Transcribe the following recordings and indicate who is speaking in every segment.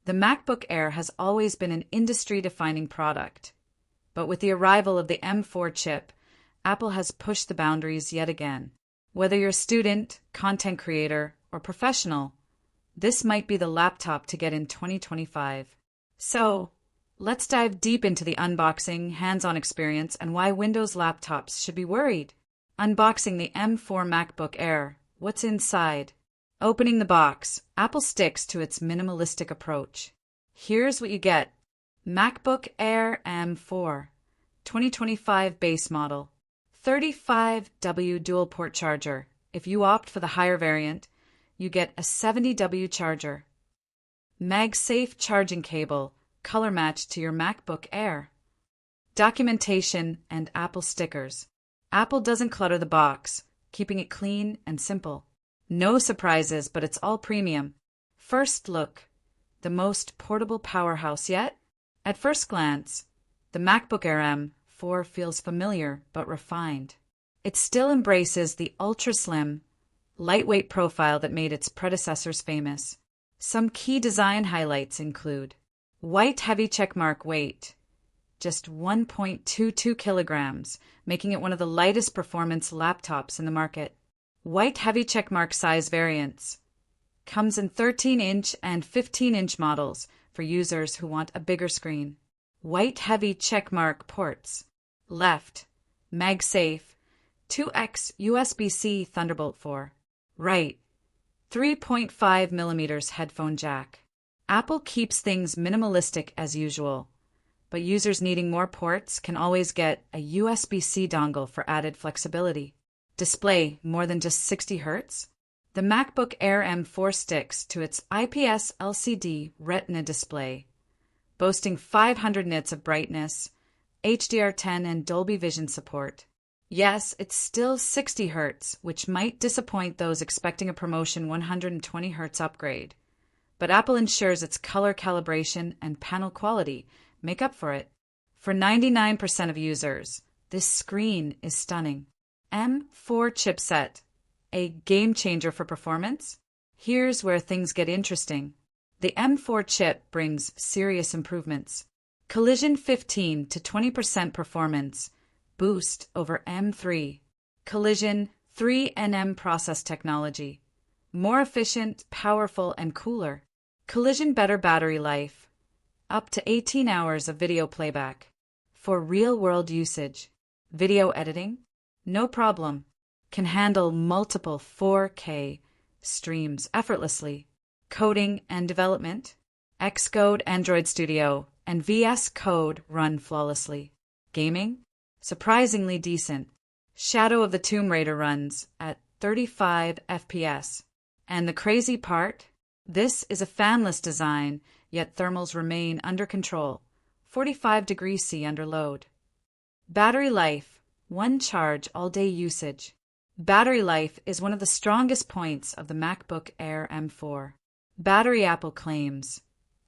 Speaker 1: The MacBook Air has always been an industry-defining product. But with the arrival of the M4 chip, Apple has pushed the boundaries yet again. Whether you're a student, content creator, or professional, this might be the laptop to get in 2025. So, let's dive deep into the unboxing, hands-on experience, and why Windows laptops should be worried. Unboxing the M4 MacBook Air. What's inside? Opening the box, Apple sticks to its minimalistic approach. Here's what you get. MacBook Air M4, 2025 base model, 35W dual-port charger. If you opt for the higher variant, you get a 70W charger. MagSafe charging cable, color matched to your MacBook Air. Documentation and Apple stickers. Apple doesn't clutter the box, keeping it clean and simple. No surprises, but it's all premium. First look, the most portable powerhouse yet? At first glance, the MacBook Air M4 feels familiar but refined. It still embraces the ultra-slim, lightweight profile that made its predecessors famous. Some key design highlights include white heavy checkmark weight, just 1.22 kilograms, making it one of the lightest performance laptops in the market. White heavy checkmark size variants. Comes in 13-inch and 15-inch models for users who want a bigger screen. White heavy checkmark ports. Left, MagSafe, 2x USB-C Thunderbolt 4. Right, 3.5mm headphone jack. Apple keeps things minimalistic as usual, but users needing more ports can always get a USB-C dongle for added flexibility. Display more than just 60 Hz? The MacBook Air M4 sticks to its IPS LCD Retina display, boasting 500 nits of brightness, HDR10 and Dolby Vision support. Yes, it's still 60 Hz, which might disappoint those expecting a promotion 120 Hz upgrade. But Apple ensures its color calibration and panel quality make up for it. For 99% of users, this screen is stunning. M4 chipset, a game changer for performance? Here's where things get interesting. The M4 chip brings serious improvements. Collision 15 to 20% performance boost over M3. Collision 3nm process technology. More efficient, powerful, and cooler. Collision better battery life. Up to 18 hours of video playback. For real-world usage. Video editing? No problem. Can handle multiple 4K streams effortlessly. Coding and development? Xcode, Android Studio, and VS Code run flawlessly. Gaming? Surprisingly decent. Shadow of the Tomb Raider runs at 35 FPS. And the crazy part? This is a fanless design, yet thermals remain under control. 45 degrees C under load. Battery life. One charge all-day usage. Battery life is one of the strongest points of the MacBook Air M4. Battery Apple claims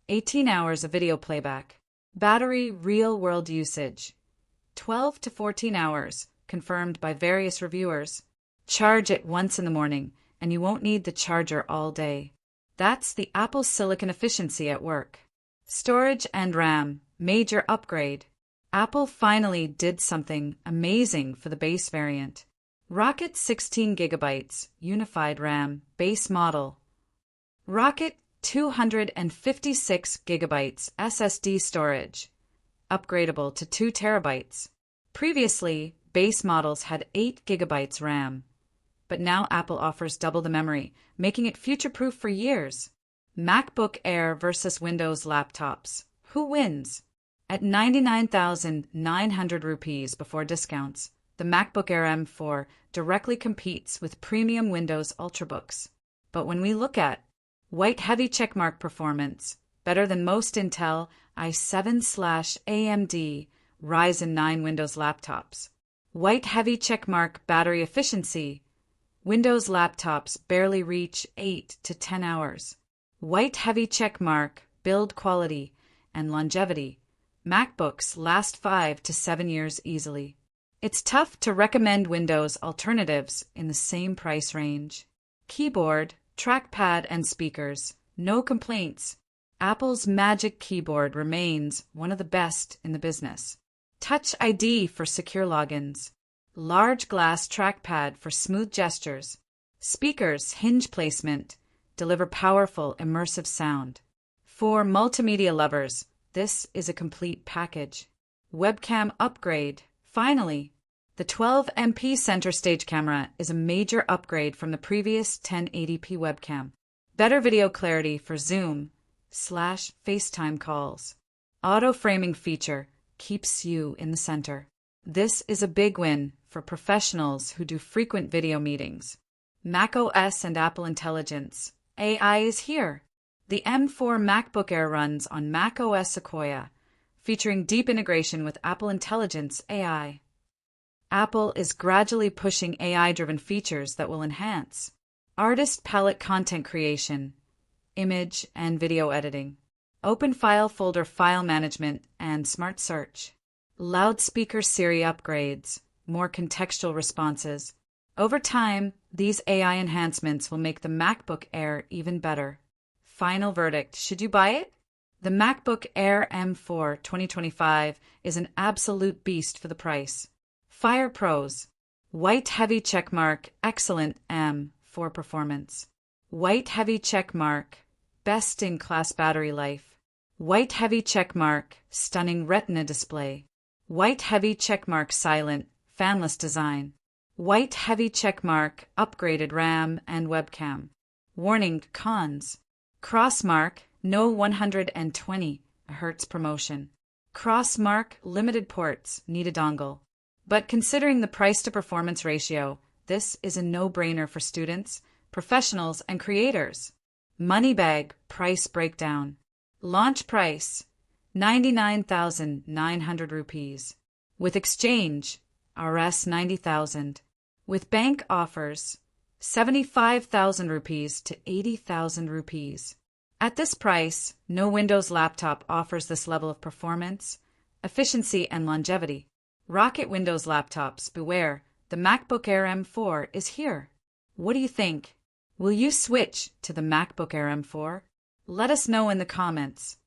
Speaker 1: 18 hours of video playback. Battery real-world usage 12 to 14 hours, confirmed by various reviewers. Charge it once in the morning, and you won't need the charger all day. That's the Apple Silicon efficiency at work. Storage and RAM, major upgrade. Apple finally did something amazing for the base variant. Rocket 16GB, unified RAM, base model. Rocket 256GB SSD storage, upgradable to 2TB. Previously, base models had 8GB RAM, but now Apple offers double the memory, making it future-proof for years. MacBook Air versus Windows laptops. Who wins? At 99,900 rupees before discounts, the MacBook Air M4 directly competes with premium Windows Ultrabooks. But when we look at white heavy checkmark performance, better than most Intel i7/AMD Ryzen 9 Windows laptops. White heavy checkmark battery efficiency, Windows laptops barely reach 8 to 10 hours. White heavy checkmark build quality and longevity, MacBooks last 5 to 7 years easily. It's tough to recommend Windows alternatives in the same price range. Keyboard, trackpad, and speakers. No complaints. Apple's Magic Keyboard remains one of the best in the business. Touch ID for secure logins. Large glass trackpad for smooth gestures. Speakers, hinge placement, deliver powerful, immersive sound. For multimedia lovers, this is a complete package. Webcam upgrade. Finally, the 12MP center stage camera is a major upgrade from the previous 1080p webcam. Better video clarity for Zoom/FaceTime calls. Auto framing feature keeps you in the center. This is a big win for professionals who do frequent video meetings. macOS and Apple Intelligence. AI is here. The M4 MacBook Air runs on macOS Sequoia, featuring deep integration with Apple Intelligence AI. Apple is gradually pushing AI-driven features that will enhance artist palette content creation, image and video editing, open file folder file management, and smart search. Loudspeaker Siri upgrades, more contextual responses. Over time, these AI enhancements will make the MacBook Air even better. Final verdict, should you buy it? The MacBook Air M4 2025 is an absolute beast for the price. Fire pros. White heavy checkmark, excellent M4 performance. White heavy checkmark, best in class battery life. White heavy checkmark, stunning retina display. White heavy checkmark, silent, fanless design. White heavy checkmark, upgraded RAM and webcam. Warning, cons. Crossmark, no 120 Hz promotion. Crossmark, limited ports, need a dongle. But considering the price-to-performance ratio, this is a no-brainer for students, professionals, and creators. Moneybag price breakdown. Launch price, 99,900 rupees. With exchange, Rs 90,000. With bank offers, 75,000 rupees to 80,000 rupees. At this price, no Windows laptop offers this level of performance, efficiency, and longevity. Rocket Windows laptops, beware, the MacBook Air M4 is here. What do you think? Will you switch to the MacBook Air M4? Let us know in the comments.